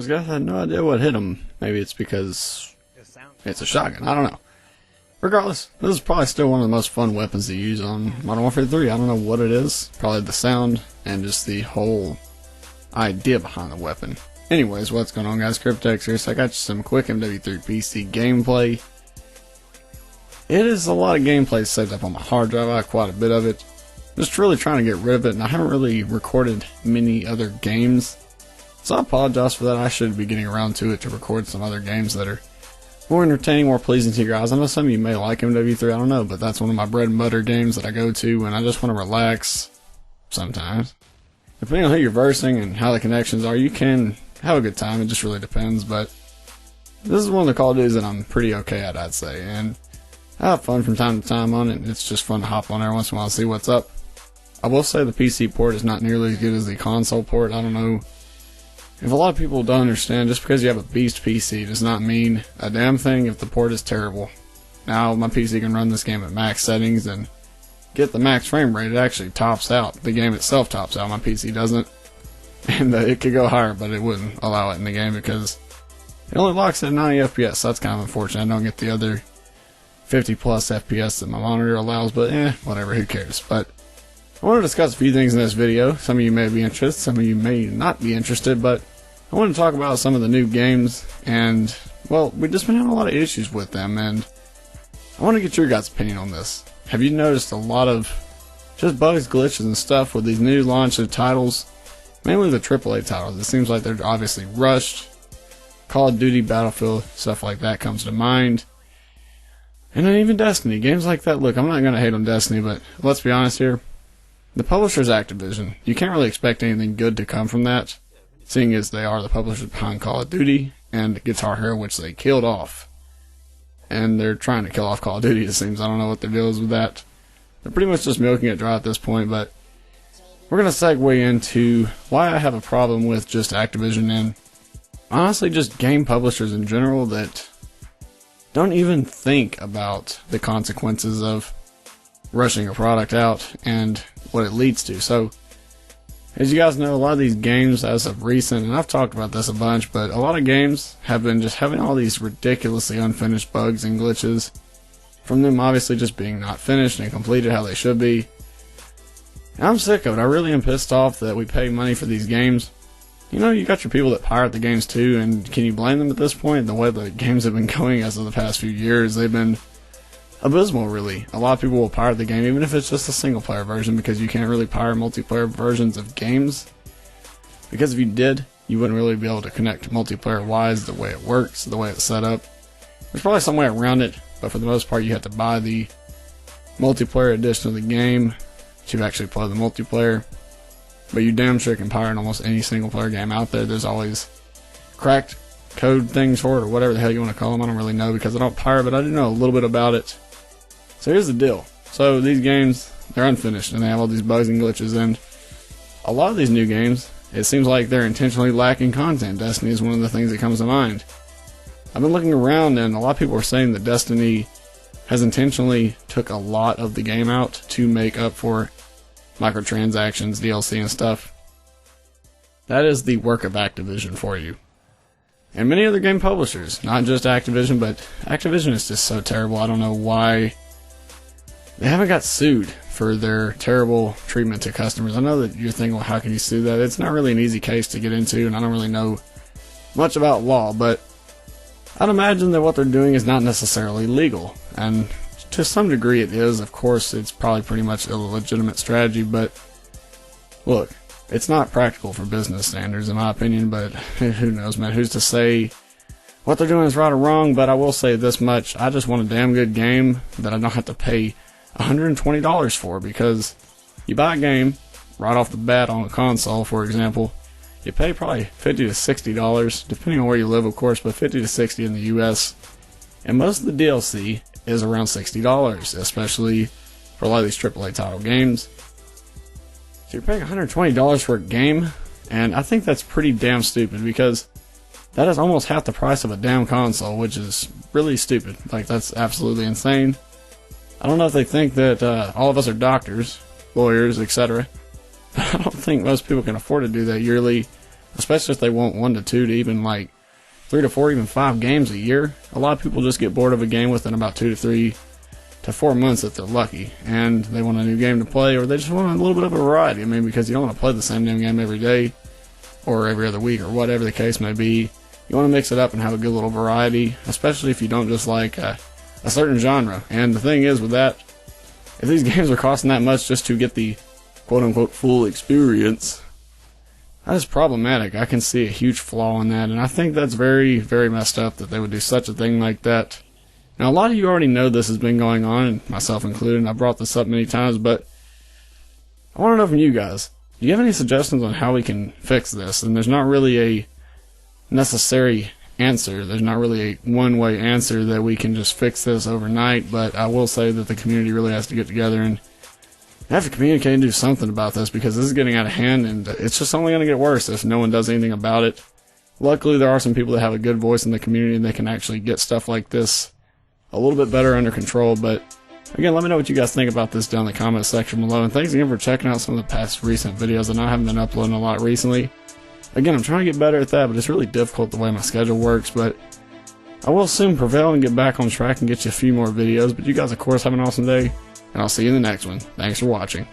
Those guys had no idea what hit them. Maybe it's because it's a shotgun. I don't know. Regardless, this is probably still one of the most fun weapons to use on Modern Warfare 3. I don't know what it is. Probably the sound and just the whole idea behind the weapon. Anyways, what's going on, guys? Kryptex here. So I got you some quick MW3 PC gameplay. It is a lot of gameplay saved up on my hard drive. I have quite a bit of it. Just really trying to get rid of it, and I haven't really recorded many other games. So I apologize for that. I should be getting around to it to record some other games that are more entertaining, more pleasing to your eyes. I know some of you may like MW3, I don't know, but that's one of my bread and butter games that I go to when I just want to relax sometimes. Depending on who you're versing and how the connections are, you can have a good time. It just really depends, but this is one of the Call of Duties that I'm pretty okay at, I'd say, and I have fun from time to time on it. It's just fun to hop on there once in a while and see what's up. I will say the PC port is not nearly as good as the console port. I don't know if a lot of people don't understand, just because you have a beast PC does not mean a damn thing if the port is terrible. Now, my PC can run this game at max settings and get the max frame rate. It actually tops out. The game itself tops out. My PC doesn't. And it could go higher, but it wouldn't allow it in the game because it only locks at 90 FPS. So that's kind of unfortunate. I don't get the other 50 plus FPS that my monitor allows, but whatever, who cares. But I want to discuss a few things in this video. Some of you may be interested, some of you may not be interested, but I want to talk about some of the new games, and, well, we've just been having a lot of issues with them, and I want to get your guys' opinion on this. Have you noticed a lot of just bugs, glitches, and stuff with these new launch of titles, mainly the AAA titles? It seems like they're obviously rushed. Call of Duty, Battlefield, stuff like that comes to mind. And then even Destiny, games like that. Look, I'm not going to hate on Destiny, but let's be honest here. The publisher's Activision. You can't really expect anything good to come from that, seeing as they are the publishers behind Call of Duty and Guitar Hero, which they killed off. And they're trying to kill off Call of Duty, it seems. I don't know what their deal is with that. They're pretty much just milking it dry at this point, but we're going to segue into why I have a problem with just Activision and honestly just game publishers in general that don't even think about the consequences of rushing a product out and what it leads to. So, as you guys know, a lot of these games as of recent, and I've talked about this a bunch, but a lot of games have been just having all these ridiculously unfinished bugs and glitches from them obviously just being not finished and completed how they should be. And I'm sick of it. I really am pissed off that we pay money for these games. You know, you got your people that pirate the games too, and can you blame them at this point? The way the games have been going as of the past few years, they've been abysmal, really. A lot of people will pirate the game, even if it's just a single player version, because you can't really pirate multiplayer versions of games. Because if you did, you wouldn't really be able to connect multiplayer wise the way it works, the way it's set up. There's probably some way around it, but for the most part you have to buy the multiplayer edition of the game to actually play the multiplayer. But you damn sure can pirate almost any single player game out there. There's always cracked code things for it, or whatever the hell you want to call them. I don't really know because I don't pirate, but I do know a little bit about it. So here's the deal. So these games, they're unfinished and they have all these bugs and glitches, and a lot of these new games, it seems like they're intentionally lacking content. Destiny is one of the things that comes to mind. I've been looking around and a lot of people are saying that Destiny has intentionally took a lot of the game out to make up for microtransactions, DLC and stuff. That is the work of Activision for you. And many other game publishers, not just Activision, but Activision is just so terrible. I don't know why they haven't got sued for their terrible treatment to customers. I know that you're thinking, well, how can you sue that? It's not really an easy case to get into, and I don't really know much about law, but I'd imagine that what they're doing is not necessarily legal. And to some degree it is. Of course, it's probably pretty much a legitimate strategy, but look, it's not practical for business standards, in my opinion, but who knows, man? Who's to say what they're doing is right or wrong? But I will say this much. I just want a damn good game that I don't have to pay $120 for, because you buy a game right off the bat on a console, for example, you pay probably $50 to $60, depending on where you live, of course, but $50 to $60 in the US, and most of the DLC is around $60, especially for a lot of these AAA title games. So you're paying $120 for a game, and I think that's pretty damn stupid, because that is almost half the price of a damn console, which is really stupid. Like, that's absolutely insane. I don't know if they think that all of us are doctors, lawyers, etc. I don't think most people can afford to do that yearly especially if they want 1 to 2 to even like 3 to 4, even 5 games a year. A lot of people just get bored of a game within about 2 to 3 to 4 months if they're lucky, and they want a new game to play, or they just want a little bit of a variety. I mean, because you don't want to play the same damn game every day or every other week or whatever the case may be. You want to mix it up and have a good little variety, especially if you don't just like a certain genre. And the thing is with that, if these games are costing that much just to get the quote-unquote full experience, that is problematic. I can see a huge flaw in that, and I think that's very, very messed up that they would do such a thing like that. Now, a lot of you already know this has been going on, and myself included, and I brought this up many times, but I want to know from you guys, do you have any suggestions on how we can fix this? And there's not really a necessary answer. There's not really a one-way answer that we can just fix this overnight, but I will say that the community really has to get together and have to communicate and do something about this, because this is getting out of hand, and it's just only going to get worse if no one does anything about it. Luckily, there are some people that have a good voice in the community, and they can actually get stuff like this a little bit better under control. But again, let me know what you guys think about this down in the comment section below, and thanks again for checking out some of the past recent videos. I know I haven't been uploading a lot recently. Again, I'm trying to get better at that, but it's really difficult the way my schedule works, but I will soon prevail and get back on track and get you a few more videos. But you guys, of course, have an awesome day, and I'll see you in the next one. Thanks for watching.